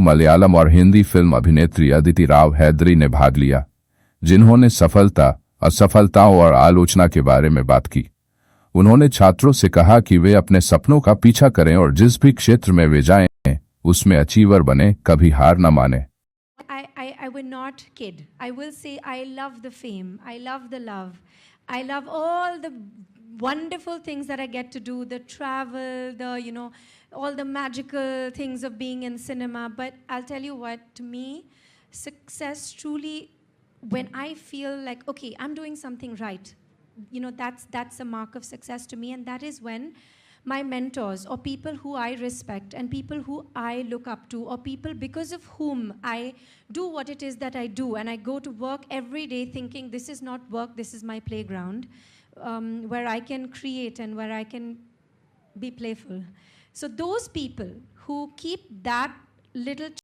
मलयालम और हिंदी फिल्म अभिनेत्री अदिति राव हैदरी ने भाग लिया, जिन्होंने सफलता, असफलताओं और आलोचना के बारे में बात की। उन्होंने छात्रों से कहा कि वे अपने सपनों का पीछा करें और जिस भी क्षेत्र में वे जाएं, उसमें अचीवर बने, कभी हार न माने। I will not kid. I will say I love the fame. I love the love. I love all the wonderful things that I get to do, the travel, all the magical things of being in cinema. But I'll tell you what, to me, success truly, when I feel like, okay, I'm doing something right, that's a mark of success to me. And that is when my mentors or people who I respect and people who I look up to or people because of whom I do what it is that I do, and I go to work every day thinking this is not work, this is my playground, where I can create and where I can be playful. So those people who keep that little